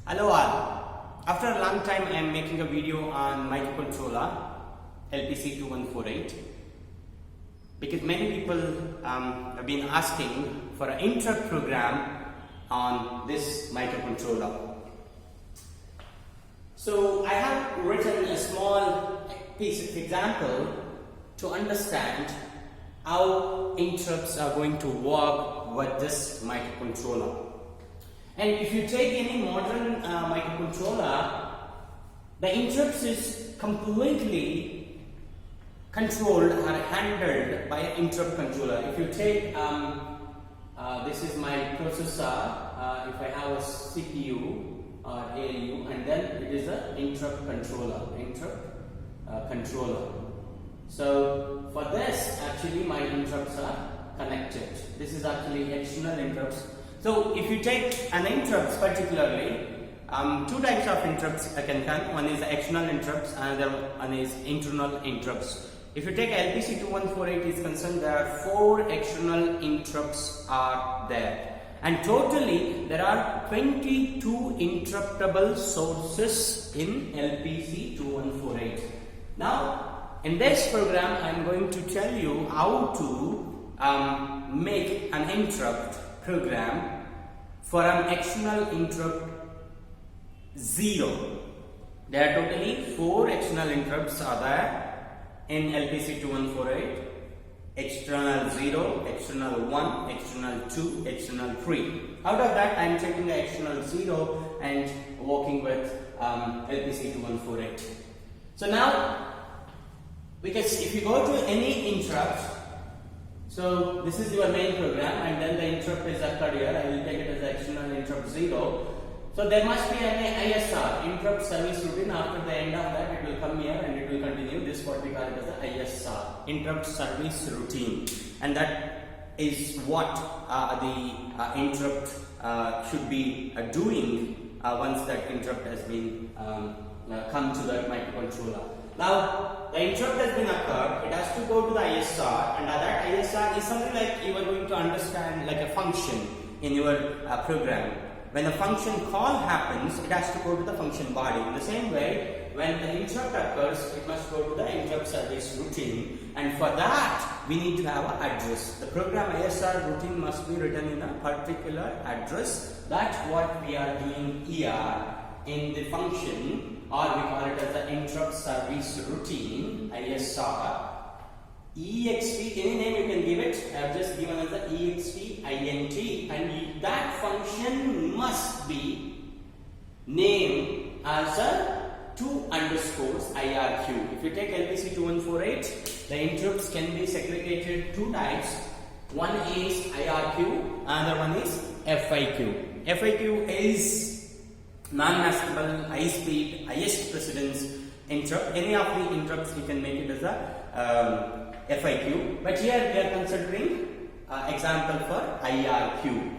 Hello all. After a long time I am making a video on microcontroller LPC2148 because many people have been asking for an interrupt program on this microcontroller. So I have written a small piece of example to understand how interrupts are going to work with this microcontroller. And if you take any modern microcontroller, the interrupts is completely controlled or handled by an interrupt controller. If you take this is my processor, if I have a CPU or ALU, and then it is an interrupt controller. So for this, actually my interrupts are connected. This is actually external interrupts. So if you take an interrupts particularly, two types of interrupts can come. One is external interrupts, another one is internal interrupts. If you take LPC2148 is concerned, there are 4 external interrupts are there, and totally there are 22 interruptible sources in LPC2148. Now in this program I am going to tell you how to make an interrupt program for an external interrupt 0. There are totally 4 external interrupts are there in LPC2148. External 0, external 1, external 2, external 3. Out of that I am taking the external 0 and working with LPC2148. So now, because if you go to any interrupt, so this is your main program and then the interrupt is occurred here, I will take it as external interrupt 0. So there must be an ISR, interrupt service routine. After the end of that it will come here and it will continue. This is what we call it as the ISR, interrupt service routine, and that is what the interrupt should be doing once that interrupt has been come to the microcontroller. Now the interrupt has been occurred, it has to go to the ISR, and that ISR is something like you are going to understand like a function in your program. When a function call happens, it has to go to the function body. In the same way, when the interrupt occurs, it must go to the interrupt service routine, and for that we need to have an address. The program ISR routine must be written in a particular address. That's what we are doing here in the function, or we call it as the interrupt service routine, ISR. EXP, any name you can give it. I have just given as the EXP INT, and that function must be named as a 2 underscores IRQ. If you take LPC2148, the interrupts can be segregated 2 types. One is IRQ, another one is FIQ. FIQ is non-maskable, high speed, highest precedence interrupt. Any of the interrupts you can make it as a FIQ, but here we are considering example for IRQ.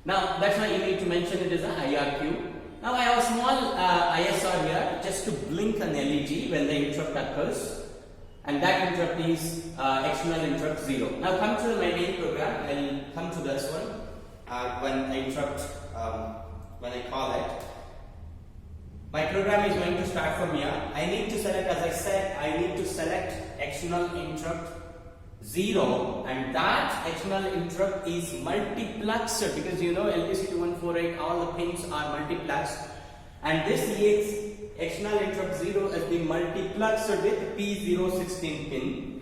Now that's why you need to mention it as a IRQ. Now I have a small ISR here just to blink an LED when the interrupt occurs, and that interrupt is external interrupt 0. Now come to my main program. I will come to this one when the interrupt when I call it. My program is going to start from here. I need to select, as I said, I need to select external interrupt 0, and that external interrupt is multiplexed, because you know LPC2148 all the pins are multiplexed, and this external interrupt 0 has been multiplexed with P016 pin,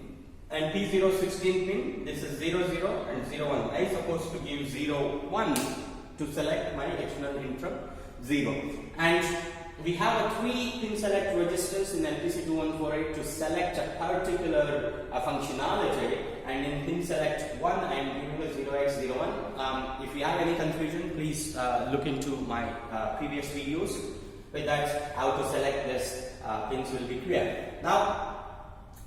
and P016 pin, this is 00 and 01. I am supposed to give 01 to select my external interrupt 0, and we have a 3 pin select registers in LPC2148 to select a particular functionality, and in pin select 1 I am giving the 0x01. If you have any confusion, please look into my previous videos. With that, how to select this pins will be clear. Now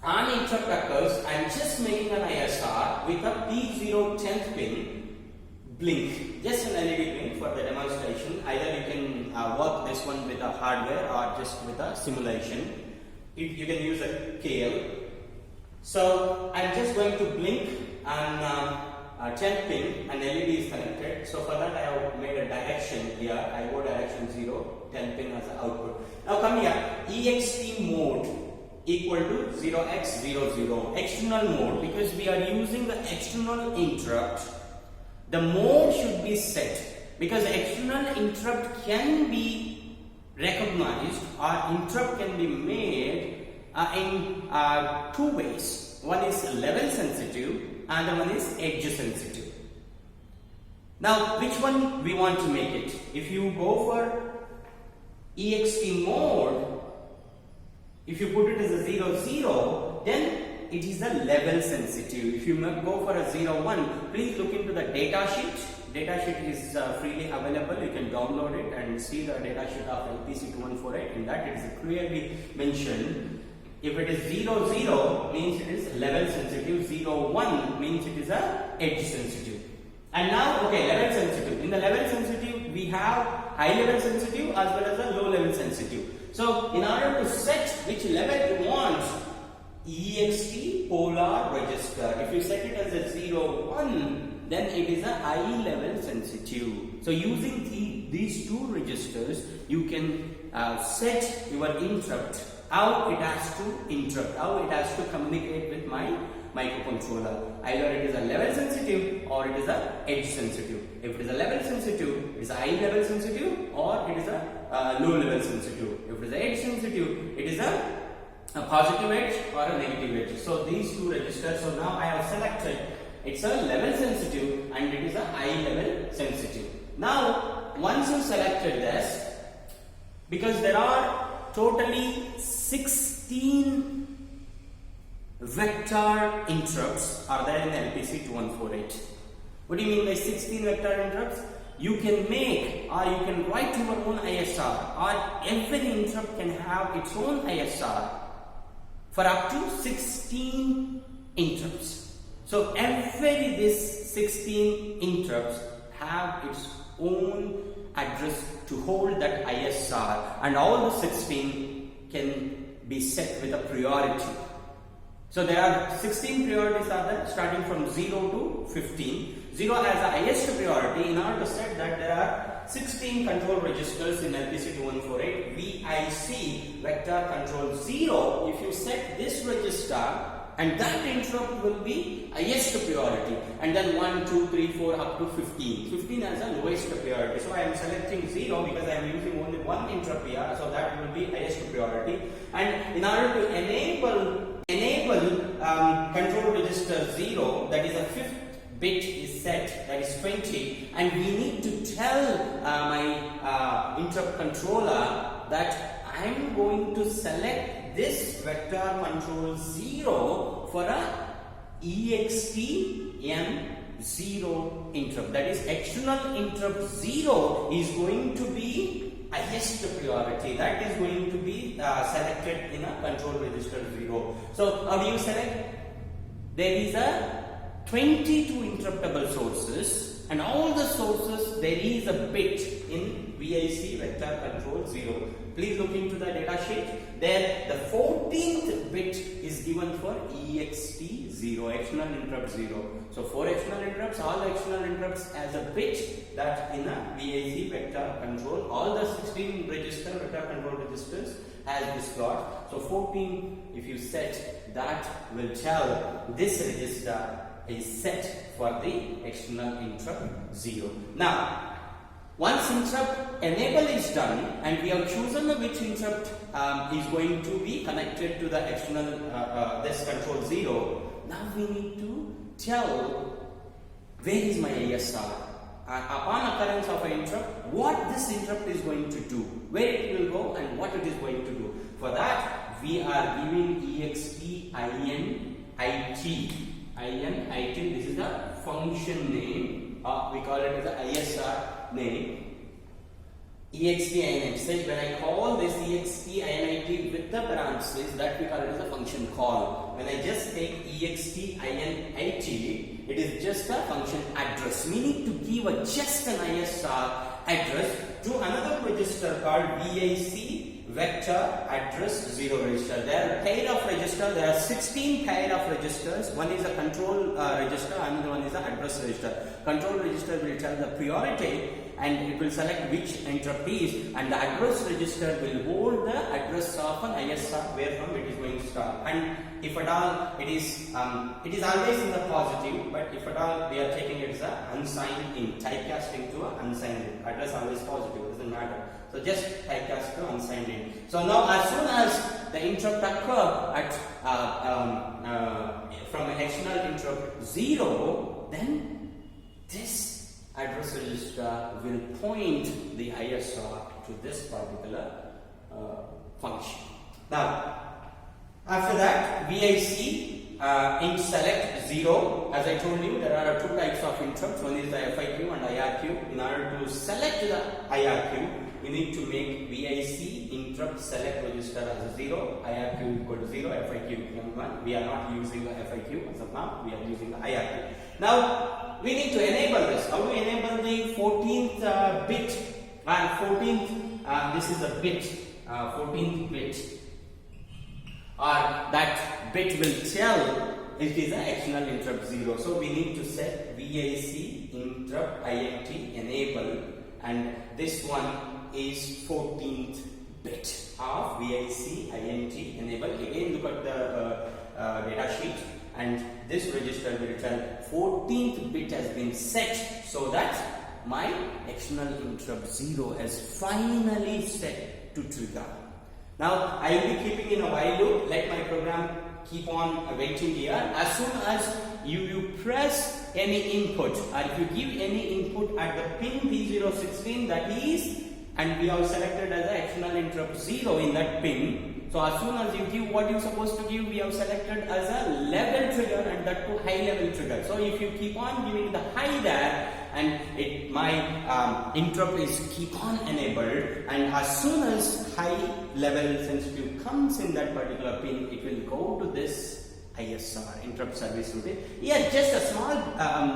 an interrupt occurs, I am just making an ISR with a P010th pin blink, just an LED blink for the demonstration. Either you can work this one with a hardware or just with a simulation. You can use a KL. So I'm just going to blink and 10 pin and LED is connected. So for that I have made a direction here. I go direction 0, 10 pin as the output. Now come here, EXT mode equal to 0x00. External mode, because we are using the external interrupt. The mode should be set because external interrupt can be recognized or interrupt can be made in two ways. One is level sensitive and the one is edge sensitive. Now which one we want to make it? If you go for EXT mode, if you put it as a 00, then it is a level sensitive. If you go for a 01, please look into the data sheet. Data sheet is freely available. You can download it and see the data sheet of LPC2148. In that it is clearly mentioned. If it is 00 means it is level sensitive, 01 means it is a edge sensitive. And now, okay, level sensitive. In the level sensitive, we have high level sensitive as well as a low level sensitive. So, in order to set which level you want, EXT polar register. If you set it as a 01, then it is a high level sensitive. So, using these two registers, you can set your interrupt, how it has to interrupt, how it has to communicate with my microcontroller. Either it is a level sensitive or it is a edge sensitive. If it is a level sensitive, it is a high level sensitive or it is a low level sensitive. If it is a edge sensitive, it is a positive edge or a negative edge. So these two registers. So now I have selected it's a level sensitive and it is a high level sensitive. Now once you selected this, because there are totally 16 vector interrupts are there in LPC2148. What do you mean by 16 vector interrupts? You can make or you can write your own ISR, or every interrupt can have its own ISR for up to 16 interrupts. So every this 16 interrupts have its own address to hold that ISR, and all the 16 can be set with a priority. So there are 16 priorities are there, starting from 0 to 15. 0 has the highest priority. In order to set that, there are 16 control registers in LPC2148. VIC vector control 0. If you set this register, and that interrupt will be highest priority, and then 1, 2, 3, 4 up to 15. 15 has the lowest priority. So I am selecting 0 because I am using only one interrupt here, so that will be highest priority. And in order to enable control register 0, that is a fifth bit is set, that is 20, and we need to tell my interrupt controller that I am going to select this vector control 0 for a EXT M0 interrupt. That is, external interrupt 0 is going to be highest priority. That is going to be selected in a control register 0. So how do you select? There is a 22 interruptible sources, and all the sources there is a bit in VIC vector control 0. Please look into the data sheet. There the 14th bit is given for EXT 0, external interrupt 0. So 4 external interrupts, all the external interrupts as a bit that in a VIC vector control. All the 16 vector control registers has this slot. So 14, if you set, that will tell this register is set for the external interrupt 0. Now, once interrupt enable is done and we have chosen which interrupt is going to be connected to the external this control 0, now we need to tell where is my ISR. Upon occurrence of an interrupt, what this interrupt is going to do, where it will go and what it is going to do. For that, we are giving EXT INIT. This is the function name, we call it as the ISR name. EXT INIT. So when I call this EXT INIT with the parentheses, that we call it as a function call. When I just take EXT INIT, it is just a function address. We need to give just an ISR address to another register called VIC vector address 0 register. There are pair of register. There are 16 pair of registers. One is a control register, another one is an address register. Control register will tell the priority and it will select which interrupt is, and the address register will hold the address of an ISR where from it is going to start. And if at all it is always in the positive, but if at all we are taking it as a unsigned in, typecasting to an unsigned in. Address always positive, doesn't matter. So just typecast to unsigned in. So now as soon as the interrupt occur at from external interrupt 0, then this address register will point the ISR to this particular function. Now, after that, VIC int select 0. As I told you, there are two types of interrupts. One is the FIQ and IRQ. In order to select the IRQ, we need to make VIC interrupt select register as a 0, IRQ equal to 0, FIQ equal to 1. We are not using the FIQ as of now, we are using the IRQ. Now, we need to enable this. How do we enable the 14th bit? And 14th, this is a bit, 14th bit. Or that bit will tell it is an external interrupt 0. So we need to set VIC interrupt INT enable, and this one is 14th bit of VIC INT enable. Again, look at the data sheet, and this register will tell 14th bit has been set so that my external interrupt 0 has finally set to trigger. Now I will be keeping in a while loop. Let my program keep on waiting here. As soon as you press any input, or if you give any input at the pin P016, that is, and we have selected as an external interrupt 0 in that pin. So as soon as you give what you're supposed to give, we have selected as a level trigger, and that to high level trigger. So if you keep on giving the high there, and my interrupt is keep on enabled, and as soon as high level sensitive comes in that particular pin, it will go to this ISR, interrupt service routine. Here just a small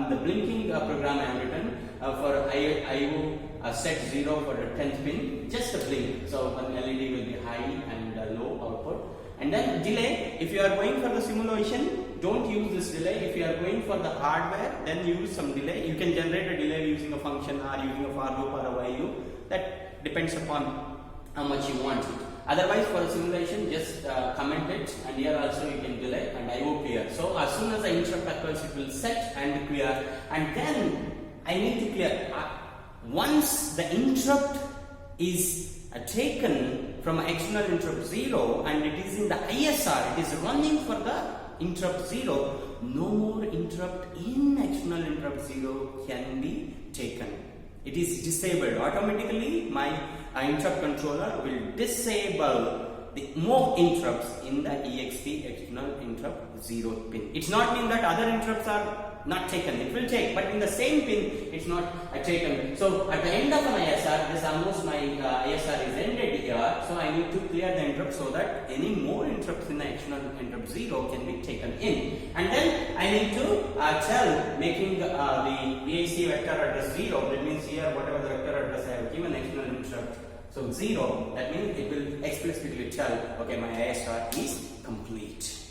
the blinking program I have written for IO set 0 for the 10th pin, just a blink. So one LED will be high and low output. And then delay, if you are going for the simulation, don't use this delay. If you are going for the hardware, then use some delay. You can generate a delay using a function or using a for loop or a while loop. That depends upon how much you want it. Otherwise, for a simulation, just comment it, and here also you can delay and IO clear. So as soon as the interrupt occurs, it will set and clear, and then I need to clear. Once the interrupt is taken from external interrupt 0 and it is in the ISR, it is running for the interrupt 0, no more interrupt in external interrupt 0 can be taken. It is disabled. Automatically my interrupt controller will disable the more interrupts in the EXP external interrupt 0 pin. It's not mean that other interrupts are not taken. It will take, but in the same pin it's not taken. So at the end of an ISR, this almost my ISR is ended here. So I need to clear the interrupt so that any more interrupts in the external interrupt 0 can be taken in. And then I need to tell, making the VIC vector address 0. That means here whatever the vector address I have given external interrupt, so 0, that means it will explicitly tell, okay, my ISR is complete.